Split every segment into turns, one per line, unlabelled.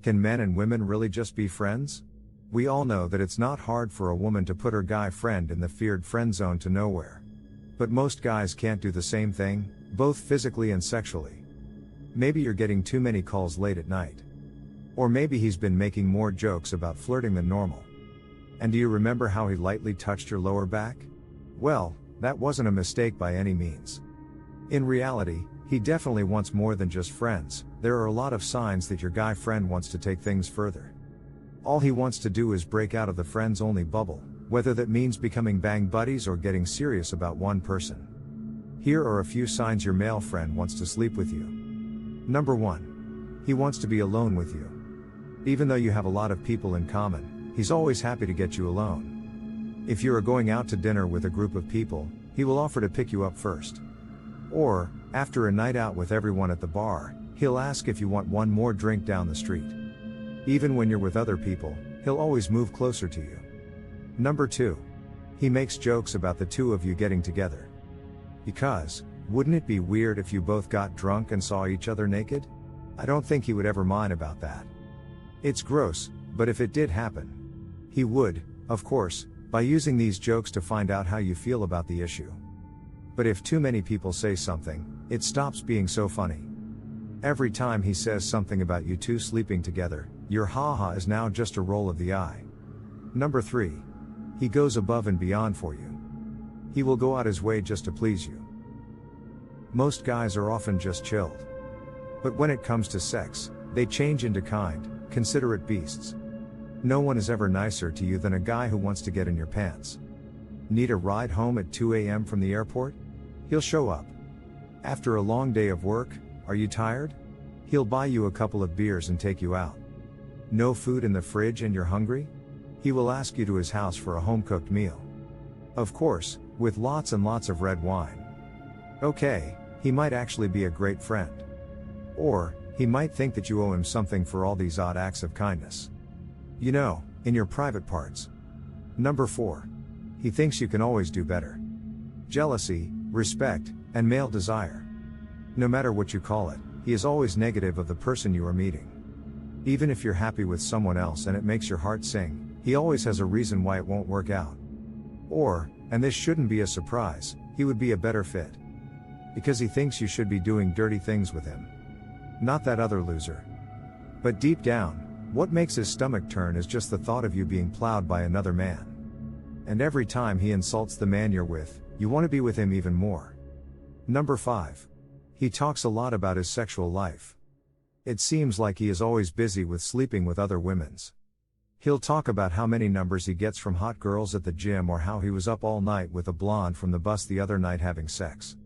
Can men and women really just be friends? We all know that it's not hard for a woman to put her guy friend in the feared friend zone to nowhere. But most guys can't do the same thing, both physically and sexually. Maybe you're getting too many calls late at night. Or maybe he's been making more jokes about flirting than normal. And do you remember how he lightly touched your lower back? Well, that wasn't a mistake by any means. In reality, he definitely wants more than just friends. There are a lot of signs that your guy friend wants to take things further. All he wants to do is break out of the friends-only bubble, whether that means becoming bang buddies or getting serious about one person. Here are a few signs your male friend wants to sleep with you. Number 1. He wants to be alone with you. Even though you have a lot of people in common, he's always happy to get you alone. If you are going out to dinner with a group of people, he will offer to pick you up first. Or, after a night out with everyone at the bar, he'll ask if you want one more drink down the street. Even when you're with other people, he'll always move closer to you. Number 2. He makes jokes about the two of you getting together. Because, wouldn't it be weird if you both got drunk and saw each other naked? I don't think he would ever mind about that. It's gross, but if it did happen, he would, of course, by using these jokes to find out how you feel about the issue. But if too many people say something, it stops being so funny. Every time he says something about you two sleeping together, your haha is now just a roll of the eye. Number 3. He goes above and beyond for you. He will go out his way just to please you. Most guys are often just chilled. But when it comes to sex, they change into kind, considerate beasts. No one is ever nicer to you than a guy who wants to get in your pants. Need a ride home at 2 a.m. from the airport? He'll show up. After a long day of work, are you tired? He'll buy you a couple of beers and take you out. No food in the fridge and you're hungry? He will ask you to his house for a home-cooked meal. Of course, with lots and lots of red wine. Okay, he might actually be a great friend. Or, he might think that you owe him something for all these odd acts of kindness. You know, in your private parts. Number 4. He thinks you can always do better. Jealousy, respect, and male desire. No matter what you call it, he is always negative of the person you are meeting. Even if you're happy with someone else and it makes your heart sing, he always has a reason why it won't work out. Or, and this shouldn't be a surprise, he would be a better fit. Because he thinks you should be doing dirty things with him. Not that other loser. But deep down, what makes his stomach turn is just the thought of you being plowed by another man. And every time he insults the man you're with, you want to be with him even more. Number 5. He talks a lot about his sexual life. It seems like he is always busy with sleeping with other women's. He'll talk about how many numbers he gets from hot girls at the gym or how he was up all night with a blonde from the bus the other night having sex.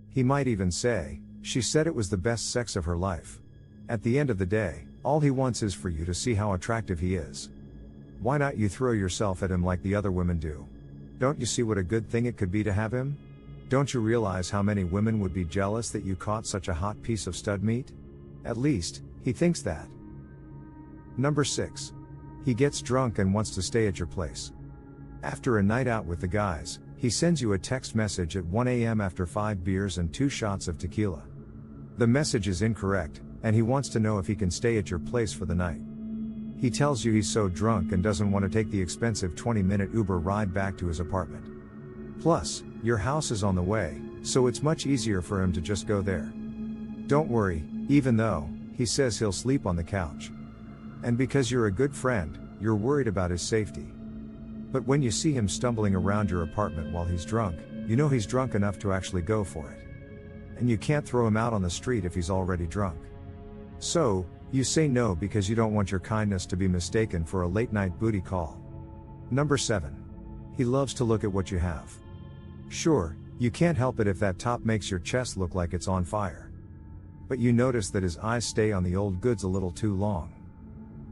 He might even say, she said it was the best sex of her life. At the end of the day, all he wants is for you to see how attractive he is. Why not you throw yourself at him like the other women do? Don't you see what a good thing it could be to have him? Don't you realize how many women would be jealous that you caught such a hot piece of stud meat? At least, he thinks that. Number 6. He gets drunk and wants to stay at your place. After a night out with the guys, he sends you a text message at 1 a.m. after 5 beers and 2 shots of tequila. The message is incorrect, and he wants to know if he can stay at your place for the night. He tells you he's so drunk and doesn't want to take the expensive 20-minute Uber ride back to his apartment. Plus, your house is on the way, so it's much easier for him to just go there. Don't worry, even though he says he'll sleep on the couch. And because you're a good friend, you're worried about his safety. But when you see him stumbling around your apartment while he's drunk, you know he's drunk enough to actually go for it. And you can't throw him out on the street if he's already drunk. So, you say no because you don't want your kindness to be mistaken for a late-night booty call. Number 7. He loves to look at what you have. Sure, you can't help it if that top makes your chest look like it's on fire. But you notice that his eyes stay on the old goods a little too long.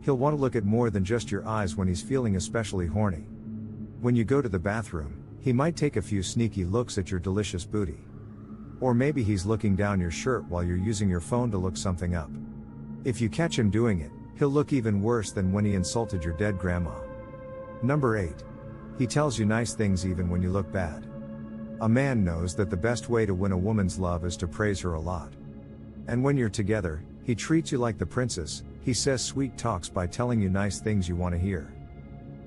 He'll want to look at more than just your eyes when he's feeling especially horny. When you go to the bathroom, he might take a few sneaky looks at your delicious booty. Or maybe he's looking down your shirt while you're using your phone to look something up. If you catch him doing it, he'll look even worse than when he insulted your dead grandma. Number 8. He tells you nice things even when you look bad. A man knows that the best way to win a woman's love is to praise her a lot. And when you're together, he treats you like the princess, He says sweet talks by telling you nice things you want to hear.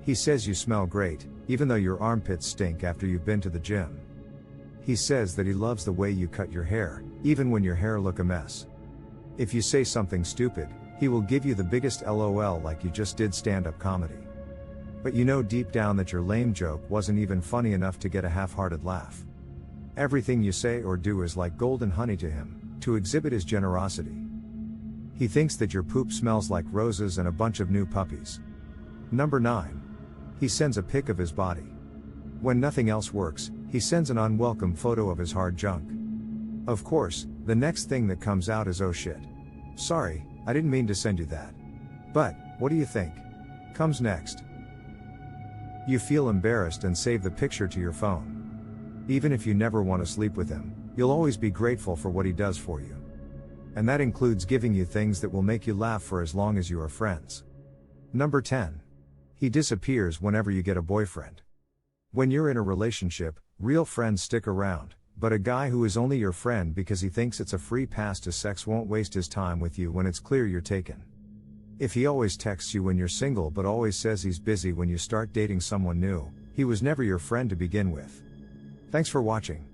He says you smell great, even though your armpits stink after you've been to the gym. He says that he loves the way you cut your hair, even when your hair look a mess. If you say something stupid, he will give you the biggest LOL like you just did stand-up comedy. But you know deep down that your lame joke wasn't even funny enough to get a half-hearted laugh. Everything you say or do is like golden honey to him, to exhibit his generosity. He thinks that your poop smells like roses and a bunch of new puppies. Number 9. He sends a pic of his body. When nothing else works, he sends an unwelcome photo of his hard junk. Of course, the next thing that comes out is, oh shit. Sorry, I didn't mean to send you that. But, what do you think comes next? You feel embarrassed and save the picture to your phone. Even if you never want to sleep with him, you'll always be grateful for what he does for you. And that includes giving you things that will make you laugh for as long as you are friends. Number 10. He disappears whenever you get a boyfriend. When you're in a relationship, real friends stick around, but a guy who is only your friend because he thinks it's a free pass to sex won't waste his time with you when it's clear you're taken. If he always texts you when you're single but always says he's busy when you start dating someone new, he was never your friend to begin with. Thanks for watching.